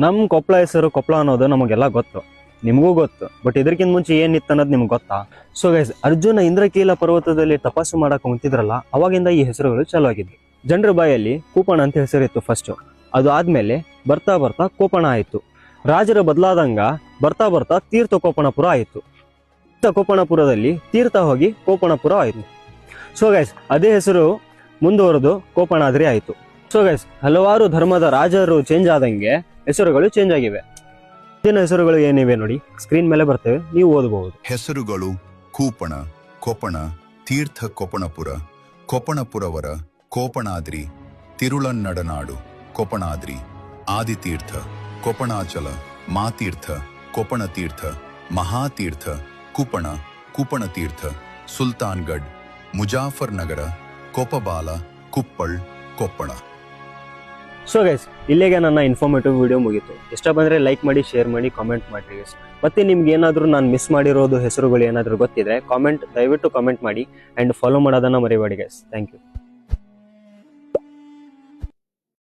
ನಮ್ಮ ಕೊಪ್ಪಳ ಹೆಸರು ಕೊಪ್ಪಳ ಅನ್ನೋದು ನಮಗೆಲ್ಲ ಗೊತ್ತು, ನಿಮಗೂ ಗೊತ್ತು. ಬಟ್ ಇದಕ್ಕಿಂತ ಮುಂಚೆ ಏನಿತ್ತು ಅನ್ನೋದು ನಿಮ್ಗೆ ಗೊತ್ತಾ? ಸೊ ಗೈಸ್, ಅರ್ಜುನ ಇಂದ್ರಕೀಲ ಪರ್ವತದಲ್ಲಿ ತಪಸ್ಸು ಮಾಡಕ್ಕೆ ಕುಂತಿದ್ರಲ್ಲ, ಅವಾಗಿಂದ ಈ ಹೆಸರುಗಳು ಚಾಲು ಆಗಿದ್ವು. ಜನರ ಬಾಯಲ್ಲಿ ಕೂಪಣ ಅಂತ ಹೆಸರಿತ್ತು ಫಸ್ಟ್. ಅದು ಆದ್ಮೇಲೆ ಬರ್ತಾ ಬರ್ತಾ ಕೋಪಣ ಆಯಿತು. ರಾಜರ ಬದಲಾದಂಗ ಬರ್ತಾ ಬರ್ತಾ ತೀರ್ಥ ಕೋಪಣಪುರ ಆಯಿತು. ಕೋಪಣಪುರದಲ್ಲಿ ತೀರ್ಥ ಹೋಗಿ ಕೋಪಣಪುರ ಆಯಿತು. ಸೊ ಗೈಸ್, ಅದೇ ಹೆಸರು ಮುಂದುವರೆದು ಕೋಪಣಾದ್ರಿ ಆಯಿತು. ಸೊ ಗೈಸ್, ಹಲವಾರು ಧರ್ಮದ ರಾಜರು ಚೇಂಜ್ ಆದಂಗೆ ಹೆಸರುಗಳು ಚೇಂಜ್ ಆಗಿವೆ. ಇದನ್ನ ಹೆಸರುಗಳು ಏನಿವೆ ನೋಡಿ, ಸ್ಕ್ರೀನ್ ಮೇಲೆ ಬರ್ತೇವೆ, ನೀವು ಓದಬಹುದು. ಹೆಸರುಗಳು: ಕೂಪಣ, ಕೊಪ್ಪಣ, ತೀರ್ಥ ಕೊಪ್ಪಣಪುರ, ಕೊಪ್ಪಣಪುರವರ, ಕೋಪಣಾದ್ರಿ, ತಿರುಳನ್ನಡನಾಡು, ಕೊಪ್ಪಣಾದ್ರಿ, ಆದಿತೀರ್ಥ, ಕೊಪ್ಪಣಾಚಲ, ಮಾತೀರ್ಥ, ಕೊಪ್ಪಣತೀರ್ಥ, ಮಹಾತೀರ್ಥ, ಕುಪಣ, ಕುಪಣತೀರ್ಥ, ಸುಲ್ತಾನ್ಗಢ್, ಮುಜಾಫರ್ ನಗರ, ಕೊಪ್ಪಬಾಲ, ಕುಪ್ಪಳ್, ಕೊಪ್ಪಣ. ಸೊ ಗೈಸ್, ಇಲ್ಲಿಗೆ ನನ್ನ ಇನ್ಫಾರ್ಮೇಟಿವ್ ವಿಡಿಯೋ ಮುಗೀತು. ಇಷ್ಟ ಬಂದರೆ ಲೈಕ್ ಮಾಡಿ, ಶೇರ್ ಮಾಡಿ, ಕಾಮೆಂಟ್ ಮಾಡಿ ಗೈಸ್. ಮತ್ತೆ ನಿಮ್ಗೆ ಏನಾದರೂ ನಾನು ಮಿಸ್ ಮಾಡಿರೋದು ಹೆಸರುಗಳು ಏನಾದರೂ ಗೊತ್ತಿದ್ರೆ ದಯವಿಟ್ಟು ಕಾಮೆಂಟ್ ಮಾಡಿ ಆ್ಯಂಡ್ ಫಾಲೋ ಮಾಡೋದನ್ನು ಮರಿಬೇಡಿ ಗೈಸ್. Thank you.